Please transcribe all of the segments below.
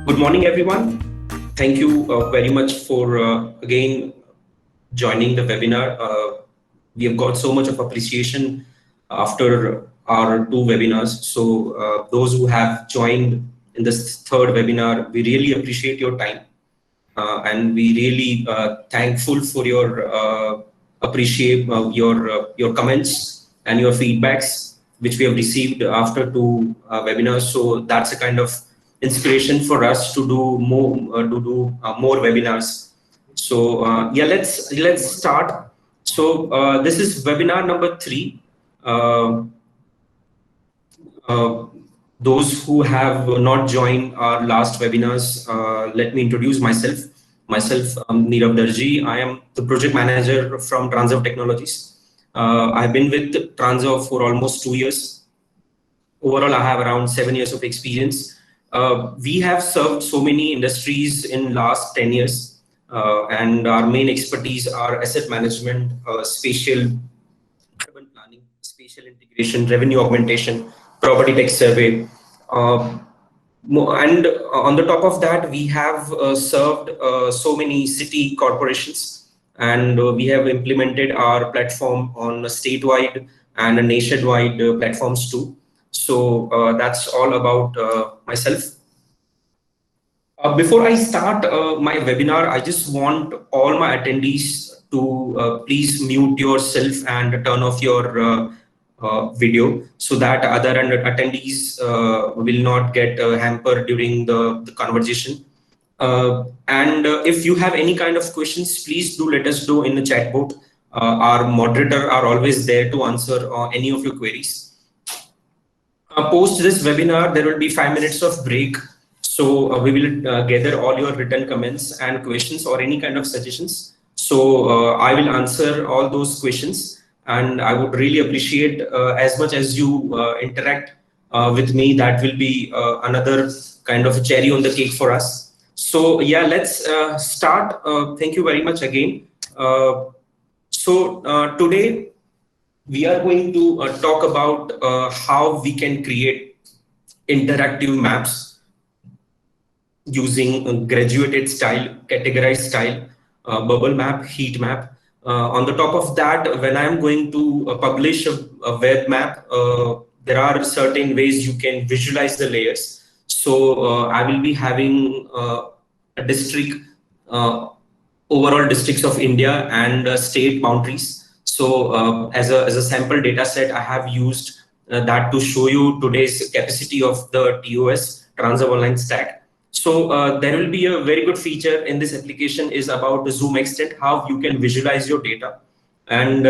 Good morning, everyone. Thank you very much for again joining the webinar. We have got so much of appreciation after our two webinars. So those who have joined in this third webinar, we really appreciate your time. And we really thankful for your appreciate your comments and your feedbacks which we have received after two webinars. So that's a kind of inspiration for us to do more webinars. So yeah, let's start. So this is webinar number 3. Uh, uh, those who have not joined our last webinars, let me introduce myself. Nirav Darji. I am the project manager from Transav Technologies. I've been with Transav for almost 2 years. Overall, I have around 7 years of experience. We have served so many industries in last 10 years, and our main expertise are asset management, spatial urban planning, spatial integration, revenue augmentation, property tax survey. Uh, and on the top of that, we have served so many city corporations, and we have implemented our platform on a statewide and a nationwide platforms too. So that's all about myself. Before I start my webinar, I just want all my attendees to please mute yourself and turn off your video so that other attendees will not get hampered during the conversation. And if you have any kind of questions, please do let us know in the chat board. Our moderator are always there to answer any of your queries. Post this webinar, there will be 5 minutes of break. So we will gather all your written comments and questions or any kind of suggestions. So I will answer all those questions, and I would really appreciate as much as you interact with me. That will be another kind of cherry on the cake for us. So yeah, let's start. Thank you very much again. So today we are going to talk about how we can create interactive maps using graduated style, categorized style, bubble map, heat map. On the top of that, when I'm going to publish a web map, there are certain ways you can visualize the layers. So I will be having a district, overall districts of India and state boundaries. So as a sample data set, I have used that to show you today's capacity of the TOS, Transav Online Stack. So there will be a very good feature in this application is about the zoom extent, how you can visualize your data. And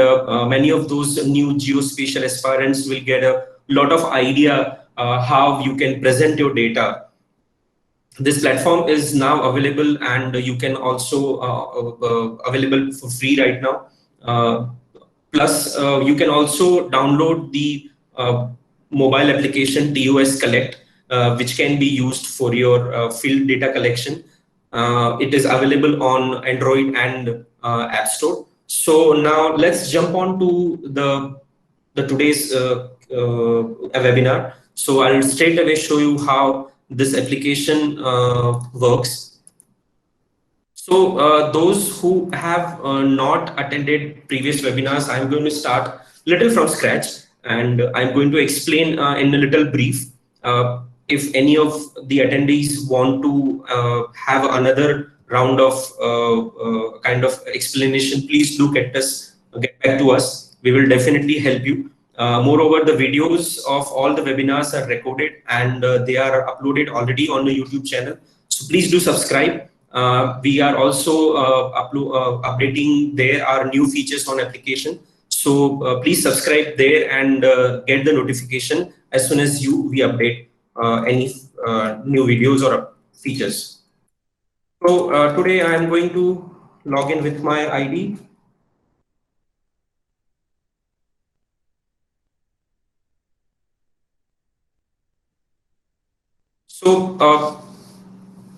many of those new geospatial aspirants will get a lot of idea how you can present your data. This platform is now available, and you can also available for free right now. Plus, you can also download the mobile application TOS Collect, which can be used for your field data collection. It is available on Android and App Store. So now let's jump on to the today's webinar. So I'll straight away show you how this application works. So those who have not attended previous webinars, I'm going to start little from scratch, and I'm going to explain in a little brief. If any of the attendees want to have another round of kind of explanation, please do get back to us. We will definitely help you. Moreover, the videos of all the webinars are recorded, and they are uploaded already on the YouTube channel. So please do subscribe. We are also updating there are new features on application. So please subscribe there and get the notification as soon as we update any new videos or features. So today I am going to log in with my ID. So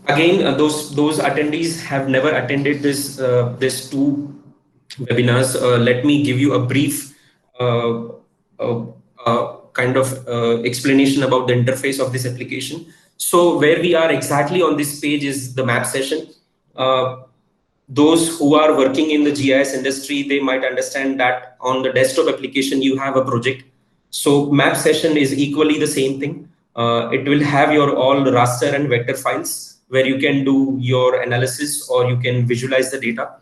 again, those attendees have never attended this two webinars. Let me give you a brief kind of explanation about the interface of this application. So where we are exactly on this page is the map session. Those who are working in the GIS industry, they might understand that on the desktop application, you have a project. So map session is equally the same thing. It will have your all raster and vector files where you can do your analysis or you can visualize the data.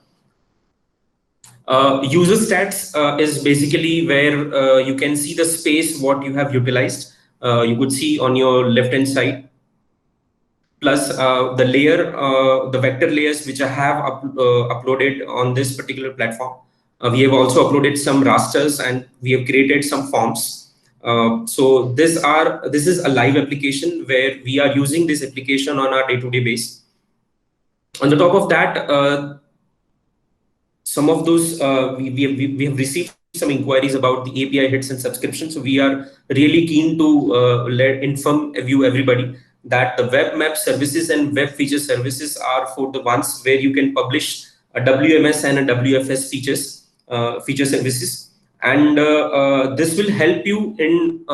User stats is basically where you can see the space, what you have utilized. You could see on your left-hand side, plus the layer, the vector layers which I have uploaded on this particular platform. We have also uploaded some rasters and we have created some forms. So this is a live application where we are using this application on our day-to-day base. On the top of that, some of those we have received some inquiries about the API hits and subscriptions. So we are really keen to inform everybody that the web map services and web feature services are for the ones where you can publish a WMS and a WFS feature services, and this will help you in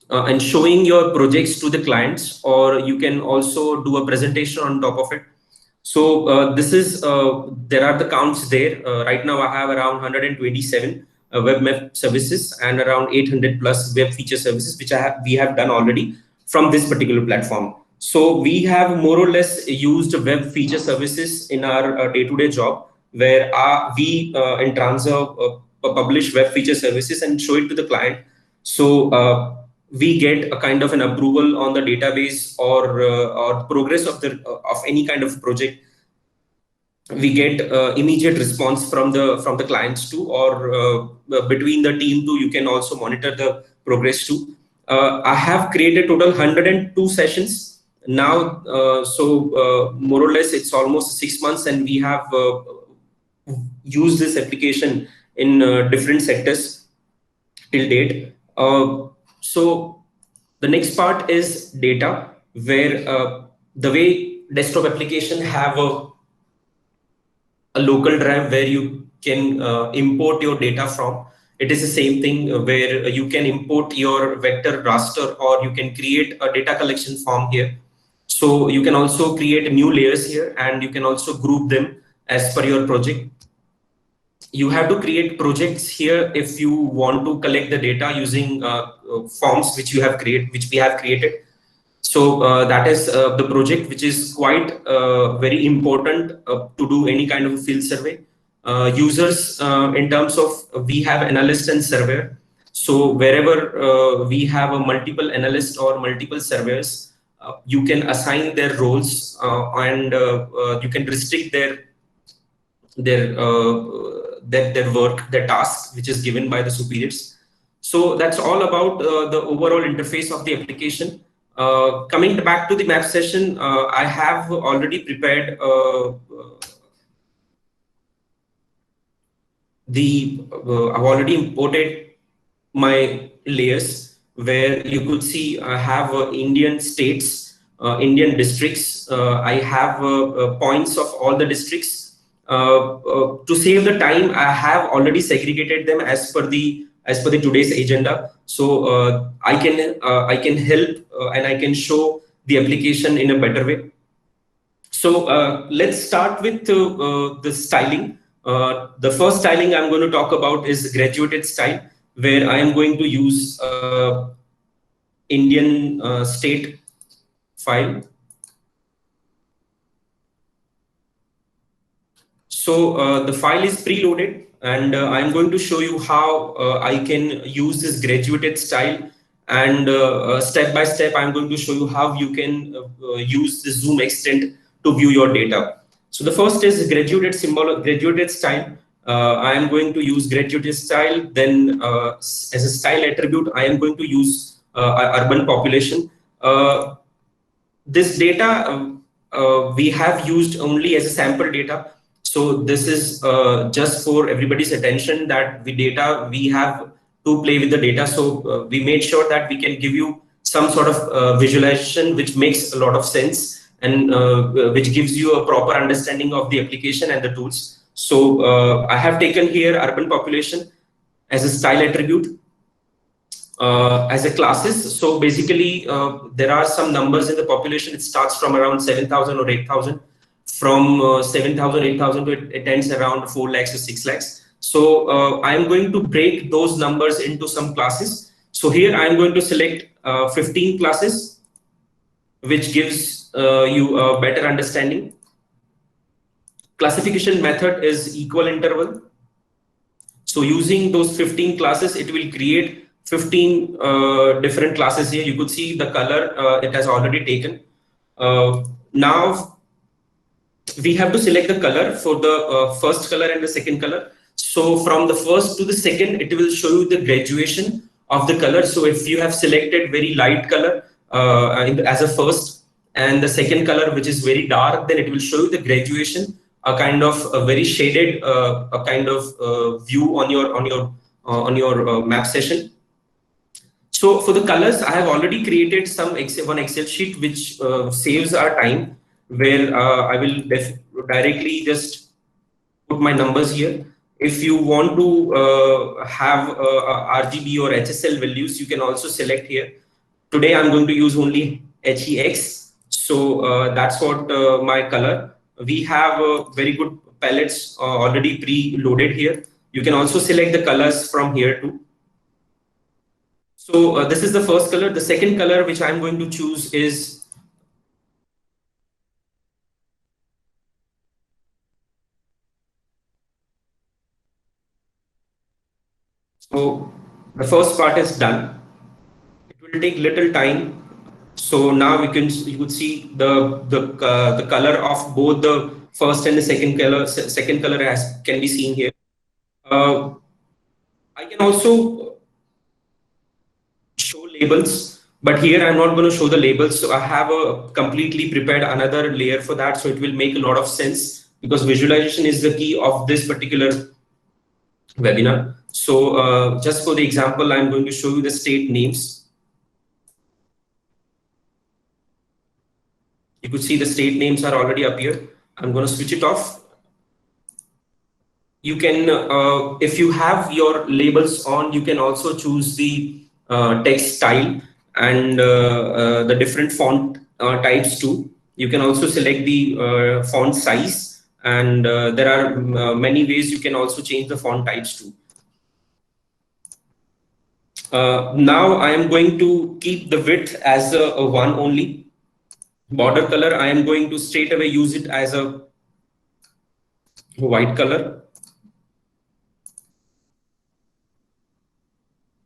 and showing your projects to the clients, or you can also do a presentation on top of it. So this is there are the counts there. Right now I have around 127 web map services and around 800 plus web feature services, which we have done already from this particular platform. So we have more or less used web feature services in our day-to-day job, where we in Transa publish web feature services and show it to the client. So we get a kind of an approval on the database or progress of any kind of project. We get immediate response from the clients too, or between the team too. You can also monitor the progress too. I have created total 102 sessions now. So more or less it's almost 6 months, and we have used this application in different sectors till date. So the next part is data, where the way desktop application have a local drive where you can import your data from. It is the same thing where you can import your vector raster, or you can create a data collection form here. So you can also create new layers here, and you can also group them as per your project. You have to create projects here if you want to collect the data using forms which we have created. So that is the project, which is quite very important to do any kind of field survey. Users in terms of, we have analyst and surveyor. So wherever we have a multiple analyst or multiple surveyors, you can assign their roles and you can restrict their work, their task, which is given by the superiors. So that's all about the overall interface of the application. Coming back to the map session, I have already prepared I've already imported my layers, where you could see I have Indian states, Indian districts. I have points of all the districts. To save the time, I have already segregated them as per the today's agenda. So I can help and I can show the application in a better way. So let's start with the styling. The first styling I'm going to talk about is graduated style, where I am going to use Indian state file. So the file is preloaded, and I'm going to show you how I can use this graduated style, and step by step I'm going to show you how you can use the zoom extent to view your data. So the first is graduated symbol, graduated style. I am going to use graduated style. Then as a style attribute, I am going to use urban population. This data we have used only as a sample data. So this is just for everybody's attention, that the data we have to play with the data. So we made sure that we can give you some sort of visualization which makes a lot of sense, and which gives you a proper understanding of the application and the tools. So I have taken here urban population as a style attribute. as a classes. So basically, there are some numbers in the population. It starts from around 7,000 or 8,000. From 7,000, 8,000 to it ends around 4 lakhs to 6 lakhs. So I am going to break those numbers into some classes. So here I am going to select 15 classes, which gives you a better understanding. Classification method is equal interval. So using those 15 classes, it will create 15 different classes here. You could see the color it has already taken. Now we have to select the color for the first color and the second color. So from the first to the second, it will show you the graduation of the color. So if you have selected very light color as a first, and the second color which is very dark, then it will show you the graduation, a kind of a very shaded a kind of view on your map session. So for the colors, I have already created one Excel sheet which saves our time, where I will directly just put my numbers here. If you want to have RGB or HSL values, you can also select here. Today I'm going to use only HEX. So that's what my color. We have very good palettes already pre-loaded here. You can also select the colors from here too. So this is the first color. The second color which I'm going to choose is so the first part is done. It will take little time. So now you could see the color of both the first and the second color. Second color can be seen here. I can also show labels, but here I'm not going to show the labels. So I have a completely prepared another layer for that. So it will make a lot of sense, because visualization is the key of this particular webinar. So just for the example, I'm going to show you the state names. You could see the state names are already up here. I'm going to switch it off. You can, if you have your labels on, you can also choose the text style and the different font types too. You can also select the font size, and there are many ways you can also change the font types too. Now I am going to keep the width as a 1 only. Border color, I am going to straight away use it as a white color.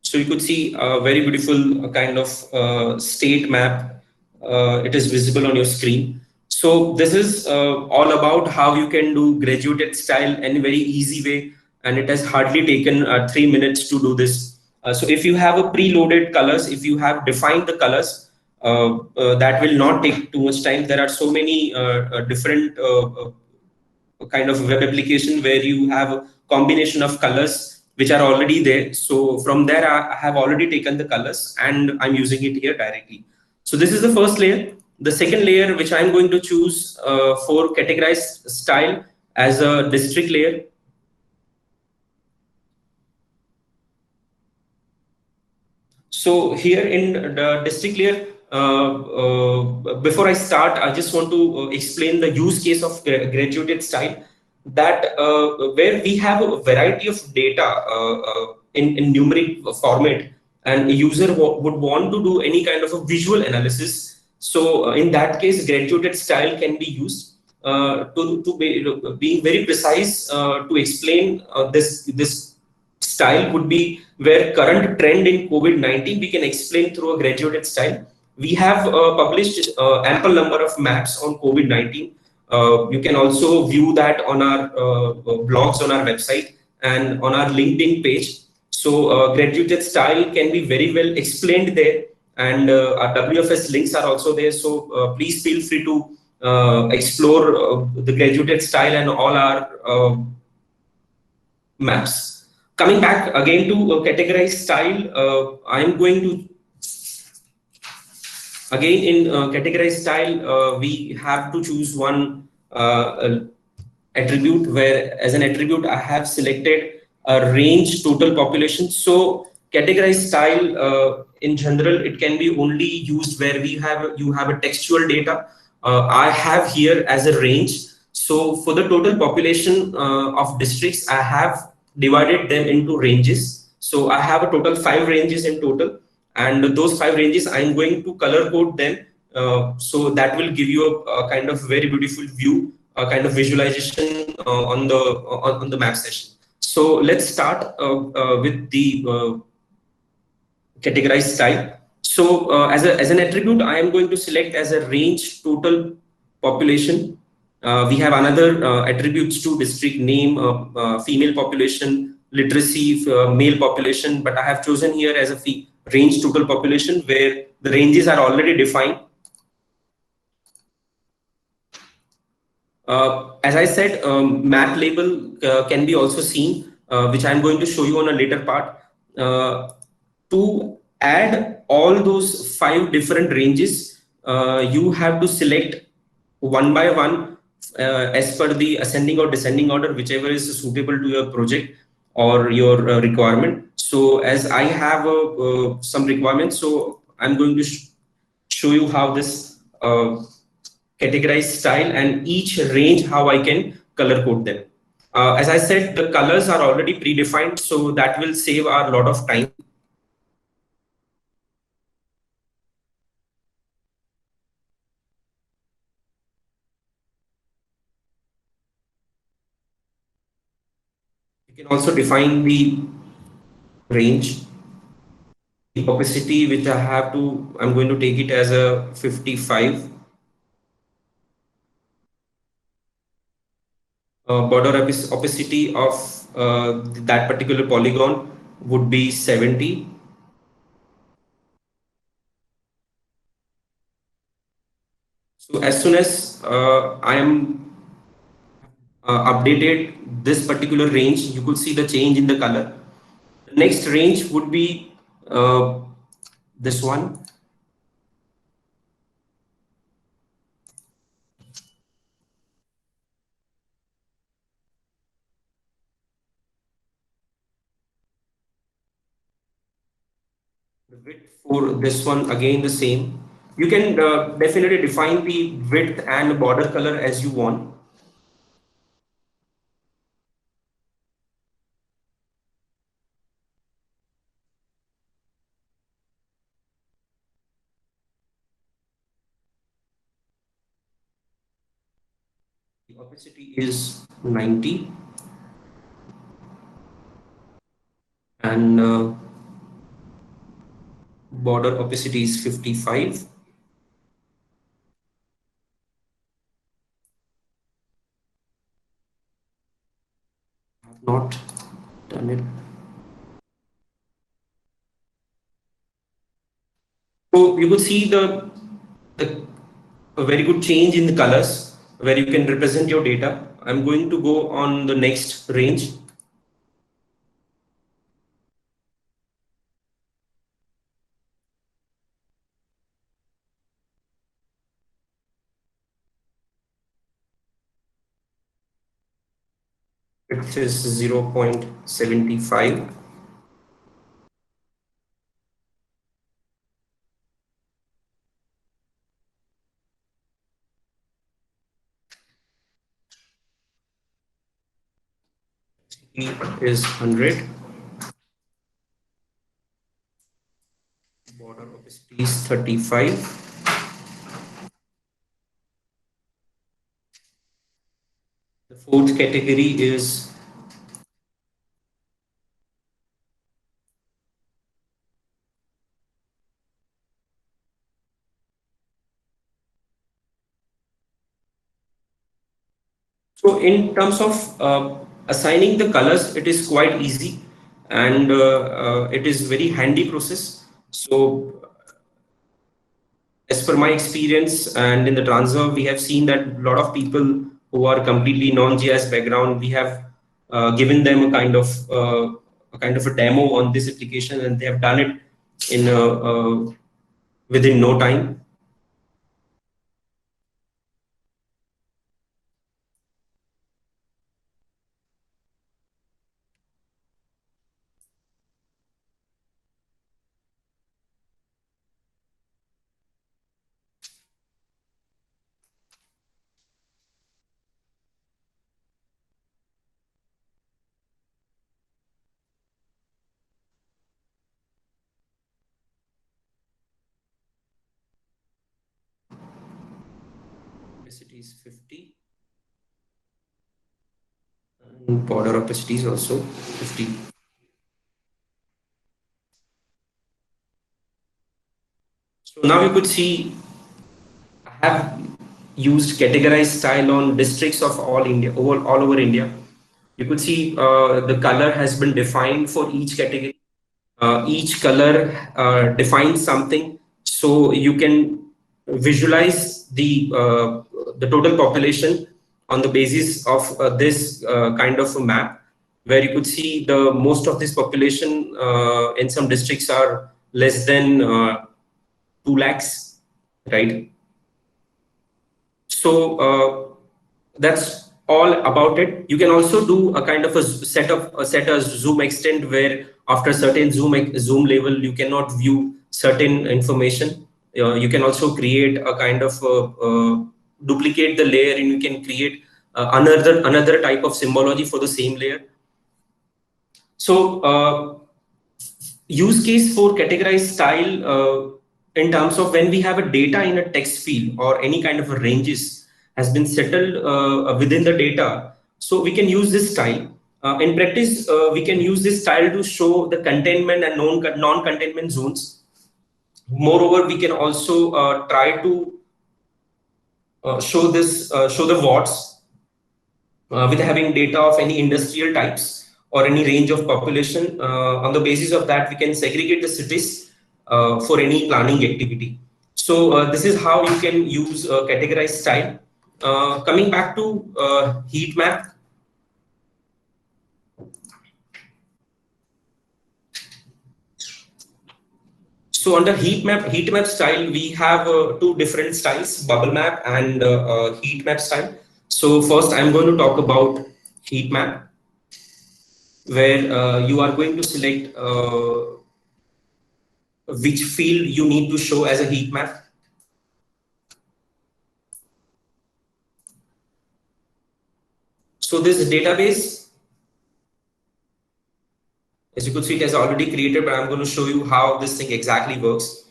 So you could see a very beautiful kind of state map. It is visible on your screen. So this is all about how you can do graduated style in a very easy way. And it has hardly taken 3 minutes to do this. So if you have a preloaded colors, if you have defined the colors, that will not take too much time. There are so many different kind of web application where you have a combination of colors which are already there. So from there, I have already taken the colors and I'm using it here directly. So this is the first layer. The second layer, which I'm going to choose for categorized style as a district layer. So here in the district layer, before I start, I just want to explain the use case of graduated style, that where we have a variety of data in numeric format, and a user would want to do any kind of a visual analysis. So in that case, graduated style can be used to be very precise to explain this style would be where current trend in COVID-19 we can explain through a graduated style. We have published ample number of maps on COVID-19. You can also view that on our blogs on our website and on our LinkedIn page. So graduated style can be very well explained there, and our WFS links are also there. So please feel free to explore the graduated style and all our maps. Coming back again to categorized style, I'm going to again in categorized style, we have to choose one attribute, where as an attribute I have selected a range total population. So Categorized style, in general, it can be only used where you have a textual data. I have here as a range. So for the total population of districts, I have divided them into ranges. So I have a total 5 ranges in total, and those 5 ranges I'm going to color code them. So that will give you a kind of very beautiful view, a kind of visualization on the map session. So let's start with the categorized style. So as an attribute, I am going to select as a range total population. We have another attributes to district name, female population, literacy, male population, but I have chosen here as a range total population where the ranges are already defined. As I said, map label can be also seen, which I'm going to show you on a later part. To add all those 5 different ranges, you have to select one by one as per the ascending or descending order, whichever is suitable to your project or your requirement. So as I have some requirements, so I'm going to show you how this categorized style and each range how I can color code them. As I said, the colors are already predefined, so that will save a lot of time. You can also define the range, the opacity, which I'm going to take it as a 55. Border opacity of that particular polygon would be 70. So as soon as I am updated this particular range, you could see the change in the color. The next range would be this one. The width for this one, again the same. You can definitely define the width and border color as you want. The opacity is 90 and border opacity is 55. Not done it. So you could see the a very good change in the colors where you can represent your data. I'm going to go on the next range. It is 0.75. E is 100. Border opacity is 35. The fourth category is so in terms of assigning the colors, it is quite easy and it is very handy process. So as per my experience and in the transfer, we have seen that a lot of people who are completely non-GIS background, we have given them a kind of a demo on this application, and they have done it in within no time. opacity is 50. And border opacity is also 50. So now you could see I have used categorized style on districts of all India, all over India. You could see the color has been defined for each category. Each color defines something, so you can visualize the total population on the basis of this kind of a map, where you could see the most of this population in some districts are less than 2 lakhs, right? So that's all about it. You can also do a kind of set a zoom extent where after certain zoom level you cannot view certain information. You can also create a kind of duplicate the layer, and you can create another type of symbology for the same layer. So use case for categorized style in terms of when we have a data in a text field or any kind of a ranges has been settled within the data, so we can use this style. In practice, we can use this style to show the containment and non-containment zones. Moreover, we can also try to show the watts with having data of any industrial types or any range of population. On the basis of that, we can segregate the cities for any planning activity. So this is how you can use categorized style. Coming back to heat map. So under heat map style, we have two different styles, bubble map and heat map style. So first I'm going to talk about heat map, where you are going to select which field you need to show as a heat map. So this database, as you could see, it has already created, but I'm going to show you how this thing exactly works.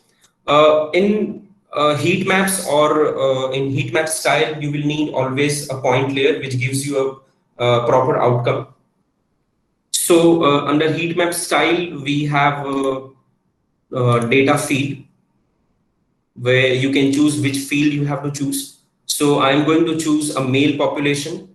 In heat maps or in heat map style, you will need always a point layer, which gives you a proper outcome. So under heat map style, we have data field, where you can choose which field you have to choose. So I'm going to choose a male population.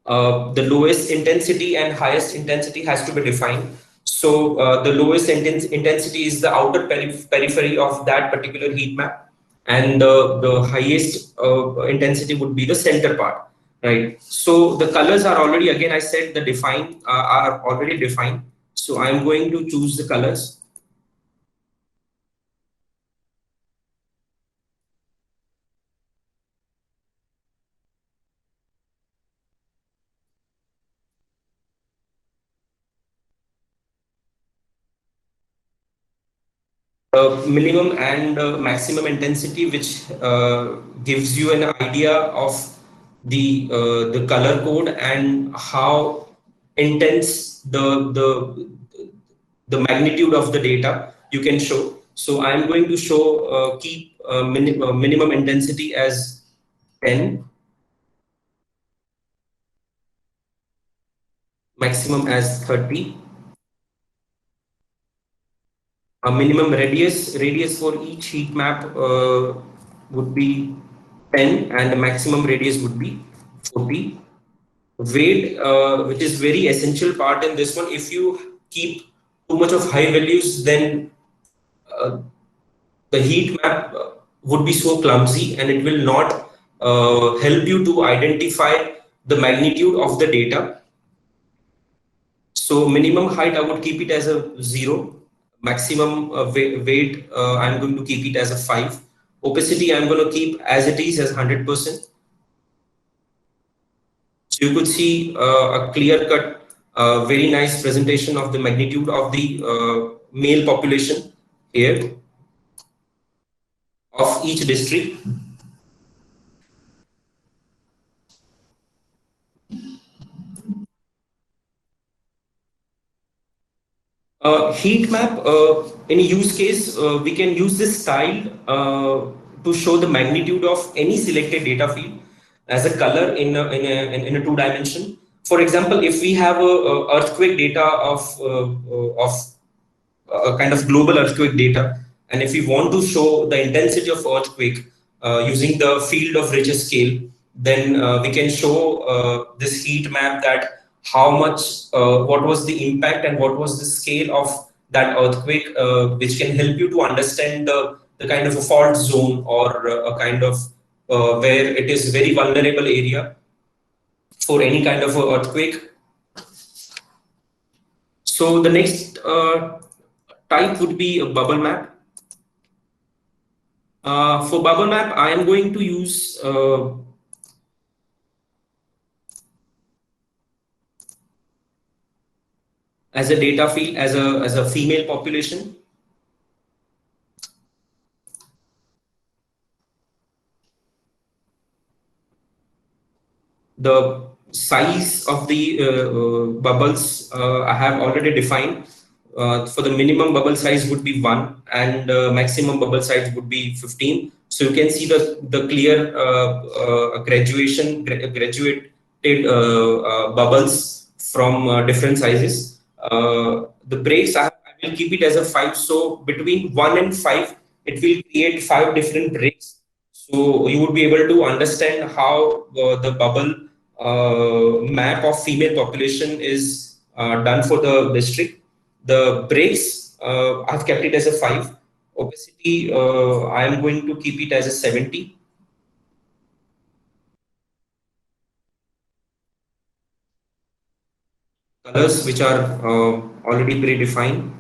The lowest intensity and highest intensity has to be defined. So the lowest intensity is the outer periphery of that particular heat map, and the highest intensity would be the center part, right? So the colors are already, again, I said the define are already defined. So I'm going to choose the colors. Minimum and maximum intensity, which gives you an idea of the color code and how intense the magnitude of the data you can show. So I'm going to show keep minimum intensity as 10, maximum as 30. A minimum radius for each heat map would be 10, and the maximum radius would be 40. Weight, which is very essential part in this one. If you keep too much of high values, then uh, the heat map would be so clumsy, and it will not help you to identify the magnitude of the data. So minimum height, I would keep it as a 0. Maximum weight, I'm going to keep it as a 5. Opacity, I'm going to keep as it is, as 100%. So you could see a clear-cut, very nice presentation of the magnitude of the male population here of each district. Heat map, in a use case, we can use this style to show the magnitude of any selected data field as a color in a two dimension. For example, if we have a earthquake data of a kind of global earthquake data, and if we want to show the intensity of earthquake using the field of Richter scale, then we can show this heat map that how much, what was the impact and what was the scale of that earthquake, which can help you to understand the kind of a fault zone or a kind of where it is very vulnerable area for any kind of a earthquake. So the next type would be a bubble map. For bubble map, I am going to use as a data field as a female population. The size of the bubbles I have already defined. For the minimum bubble size would be 1 and maximum bubble size would be 15. So you can see the clear graduated bubbles from different sizes. The breaks I will keep it as a 5. So between 1 and 5, it will create 5 different breaks. So you would be able to understand how the bubble map of female population is done for the district. The breaks, I've kept it as a 5. Opacity, I am going to keep it as a 70. Colors which are already predefined.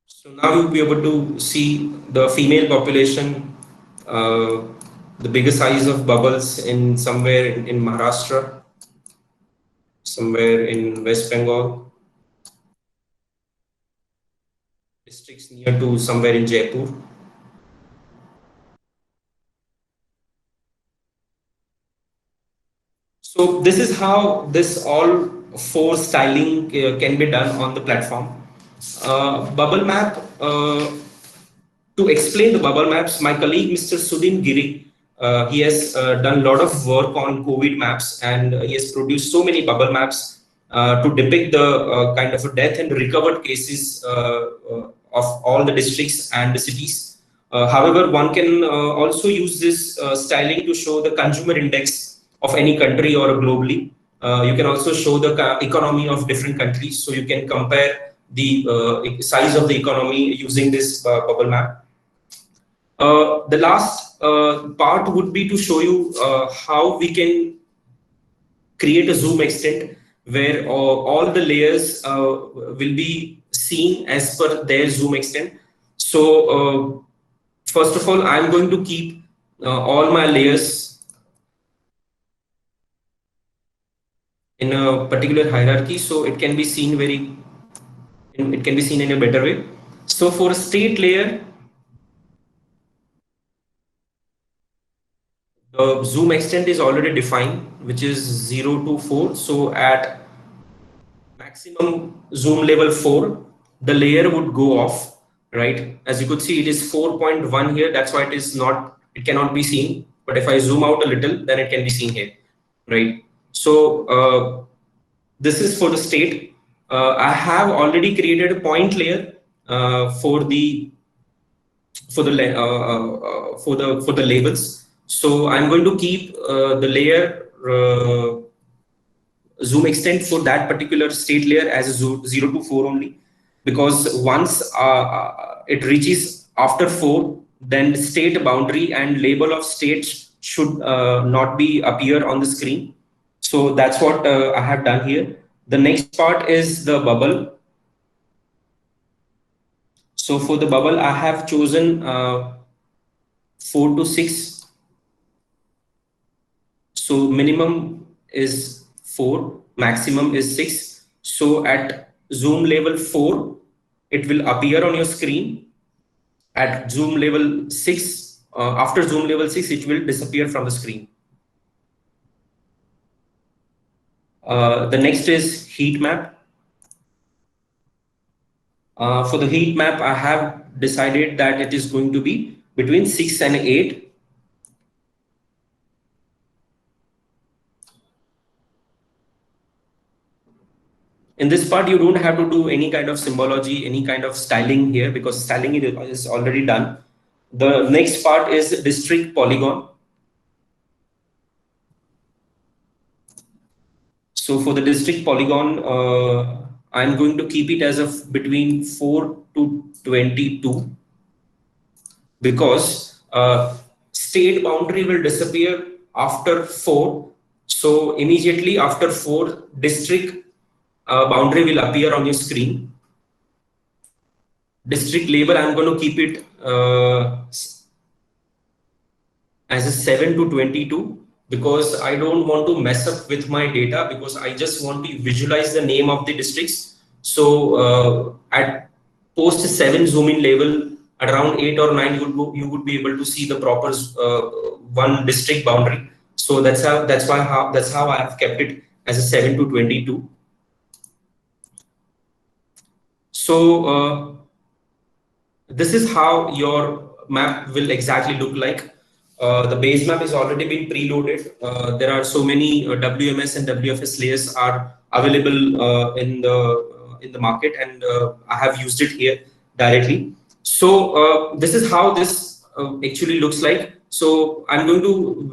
So now you'll be able to see the female population, uh, the bigger size of bubbles in somewhere in Maharashtra, somewhere in West Bengal, districts near to somewhere in Jaipur. So this is how this all 4 styling can be done on the platform. Bubble map, to explain the bubble maps, my colleague Mr. Sudhin Giri, he has done a lot of work on COVID maps, and he has produced so many bubble maps to depict the kind of a death and recovered cases of all the districts and the cities. However, one can also use this styling to show the consumer index of any country or globally. You can also show the economy of different countries, so you can compare the size of the economy using this bubble map. The last part would be to show you how we can create a zoom extent where all the layers will be seen as per their zoom extent. So first of all, I'm going to keep all my layers in a particular hierarchy, so it can be seen it can be seen in a better way. So for a state layer, the zoom extent is already defined, which is 0 to 4. So at maximum zoom level 4, the layer would go off, right? As you could see, it is 4.1 here. That's why it cannot be seen. But if I zoom out a little, then it can be seen here, right? So this is for the state. I have already created a point layer for the for the labels. So I'm going to keep the layer zoom extent for that particular state layer as a 0 to 4 only, because once it reaches after 4, then the state boundary and label of states should not be appear on the screen. So that's what I have done here. The next part is the bubble. So for the bubble, I have chosen 4 to 6. So minimum is 4, maximum is 6. So at zoom level 4, it will appear on your screen. At zoom level 6, after zoom level 6, it will disappear from the screen. The next is heat map. For the heat map, I have decided that it is going to be between 6 and 8. In this part, you don't have to do any kind of symbology, any kind of styling here, because styling is already done. The next part is district polygon. So for the district polygon, I'm going to keep it as of between 4 to 22, because state boundary will disappear after 4. So immediately after 4, district boundary will appear on your screen. District label, I'm going to keep it as a 7 to 22, because I don't want to mess up with my data, because I just want to visualize the name of the districts. So at post 7 zoom in level, around 8 or 9, you would be able to see the proper one district boundary. So that's how I have kept it as a 7 to 22. So this is how your map will exactly look like. The base map is already been preloaded. There are so many WMS and WFS layers are available in the market, and I have used it here directly. So this is how this actually looks like. So I'm going to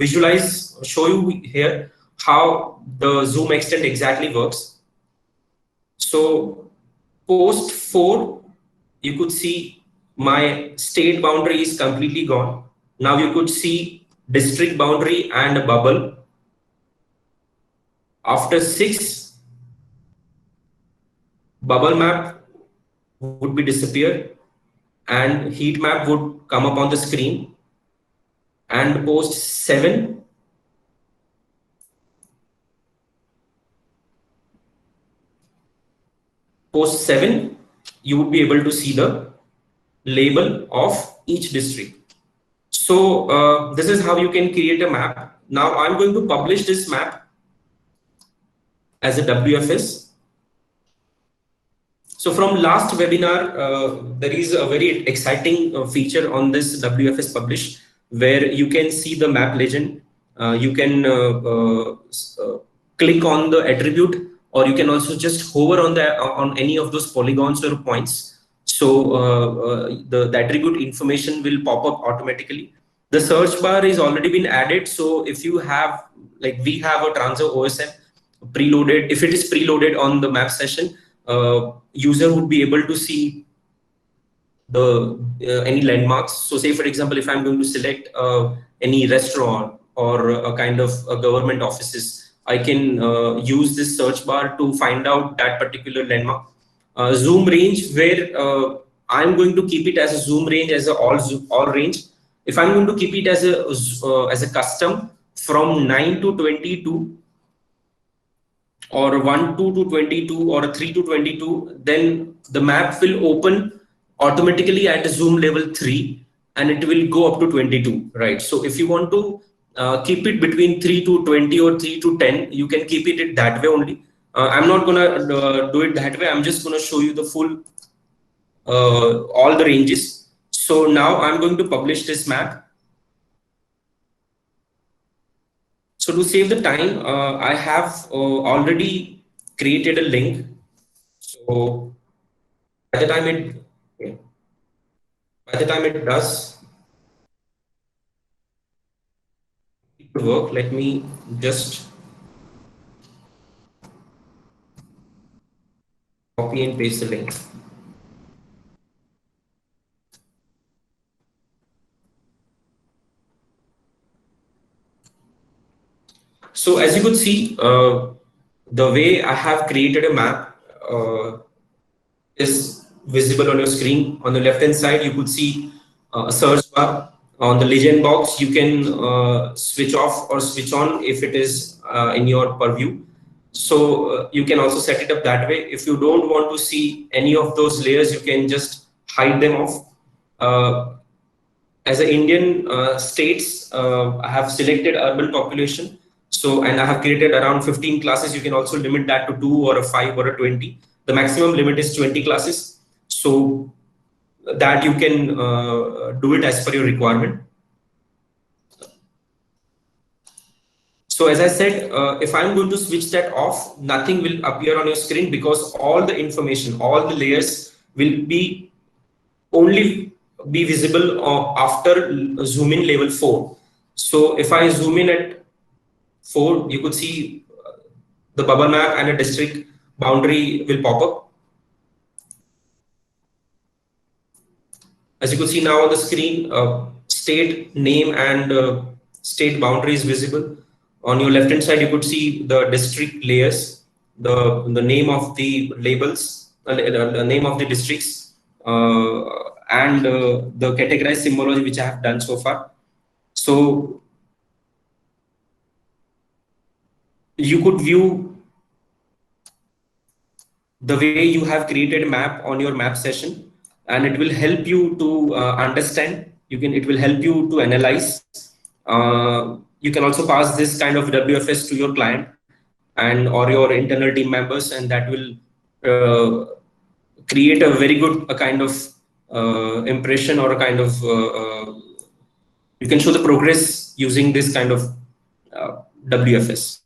show you here how the zoom extent exactly works. So post 4, you could see my state boundary is completely gone. Now you could see district boundary and a bubble. After 6, bubble map would be disappeared and heat map would come up on the screen. And post 7, you would be able to see the label of each district. So this is how you can create a map. Now I'm going to publish this map as a WFS. So from last webinar, there is a very exciting feature on this WFS publish, where you can see the map legend. You can click on the attribute, or you can also just hover on any of those polygons or points. So the attribute information will pop up automatically. The search bar is already been added. So if you have, like we have a Transo OSM preloaded, if it is preloaded on the map session, user would be able to see the any landmarks. So say for example, if I'm going to select any restaurant or a kind of government offices, I can use this search bar to find out that particular landmark. Zoom range, where I'm going to keep it as a zoom range, as a all range. If I'm going to keep it as a custom from 9 to 22, or 1 to 22, or 3 to 22, then the map will open automatically at zoom level 3 and it will go up to 22, right? So if you want to keep it between 3 to 20 or 3 to 10, you can keep it that way only. I'm not gonna do it that way. I'm just gonna show you the full all the ranges. So now I'm going to publish this map. So to save the time, I have already created a link. So by the time it does work, let me just copy and paste the link. So as you could see, the way I have created a map is visible on your screen. On the left hand side, you could see a search bar. On the legend box, you can switch off or switch on if it is in your purview. So you can also set it up that way. If you don't want to see any of those layers, you can just hide them off. As an Indian states, I have selected urban population. So, and I have created around 15 classes. You can also limit that to 2 or a 5 or a 20. The maximum limit is 20 classes. So that you can do it as per your requirement. So as I said, if I'm going to switch that off, nothing will appear on your screen because all the information, all the layers will be only be visible after zoom in level 4. So if I zoom in at 4, you could see the bubble map and a district boundary will pop up. As you could see now on the screen, state name and state boundary is visible. On your left hand side, you could see the district layers, the name of the labels, the name of the districts, and the categorized symbology which I have done so far. So you could view the way you have created a map on your map session, and it will help you to understand. It will help you to analyze. You can also pass this kind of WFS to your client and or your internal team members, and that will create a very good kind of impression or a kind of you can show the progress using this kind of WFS.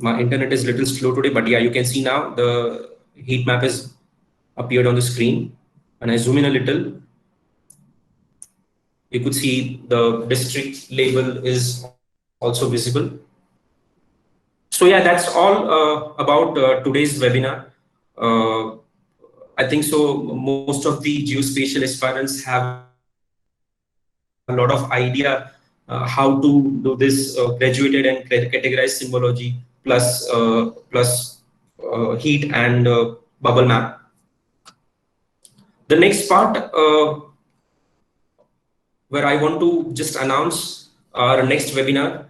My internet is a little slow today, but yeah, you can see now the heat map has appeared on the screen. When I zoom in a little, you could see the district label is also visible. So yeah, that's all about today's webinar. I think so most of the geospatial aspirants have a lot of idea how to do this graduated and categorized symbology plus heat and bubble map. The next part where I want to just announce our next webinar.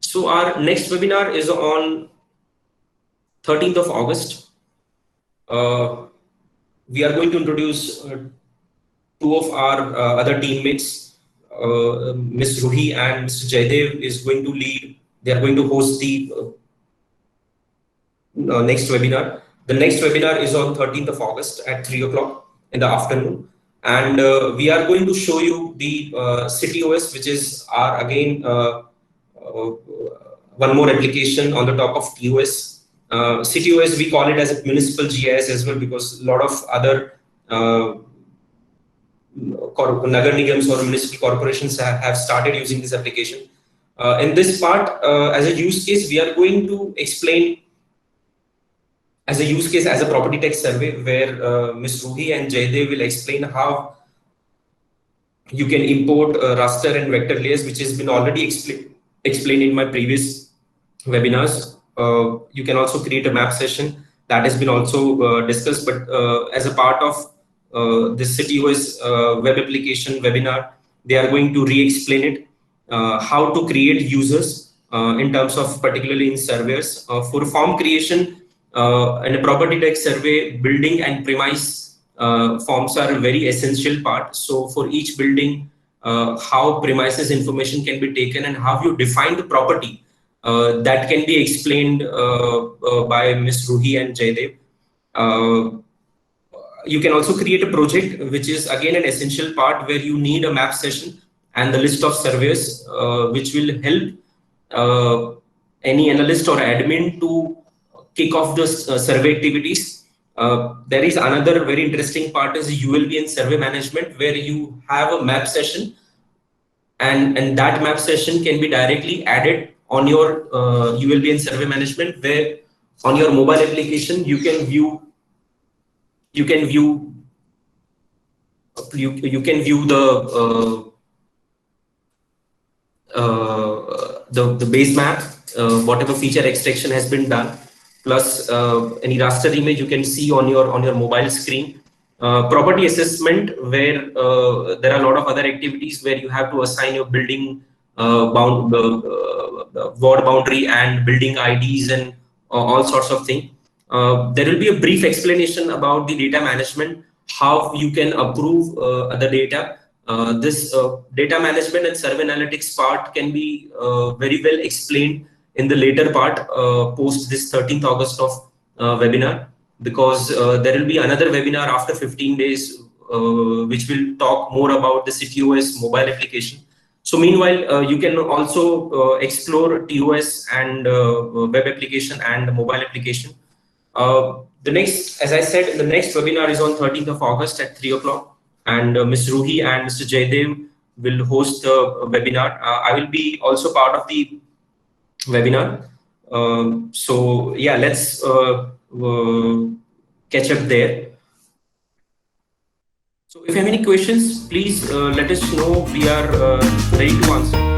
So our next webinar is on 13th of August. We are going to introduce two of our other teammates. Ms. Ruhi and Mr. Jaydev is going to lead. They are going to host the next webinar. The next webinar is on 13th of August at 3 o'clock in the afternoon. And we are going to show you the CityOS, which is our, again, one more application on the top of TOS. CityOS, we call it as a municipal GIS as well, because a lot of other Nagar Nigams or municipal corporations have started using this application. In this part, as a use case, we are going to explain as a use case as a property tax survey, where Ms. Ruhi and Jaydev will explain how you can import raster and vector layers, which has been already explained in my previous webinars. You can also create a map session that has been also discussed, but as a part of this CityOS web application webinar, they are going to re-explain it, how to create users in terms of particularly in surveyors. For form creation and a property tax survey, building and premise forms are a very essential part. So for each building, how premises information can be taken and how you define the property, that can be explained by Ms. Ruhi and Jaydev. You can also create a project, which is again an essential part, where you need a map session and the list of surveys, which will help any analyst or admin to kick off the survey activities. There is another very interesting part is ULB and survey management, where you have a map session, and that map session can be directly added on your ULB and survey management, where on your mobile application you can view you can view the base map, whatever feature extraction has been done, plus any raster image you can see on your mobile screen. Property assessment, where there are a lot of other activities where you have to assign your building ward boundary and building IDs and all sorts of things. There will be a brief explanation about the data management, how you can approve the data. This data management and survey analytics part can be very well explained in the later part post this 13th August of webinar, because there will be another webinar after 15 days which will talk more about the CityOS mobile application. So meanwhile, you can also explore TOS and web application and mobile application. The next, as I said, the next webinar is on 13th of August at 3 o'clock, and Ms. Ruhi and Mr. Jaydev will host the webinar. I will be also part of the webinar. So yeah, let's catch up there. So if you have any questions, please let us know. We are ready to answer.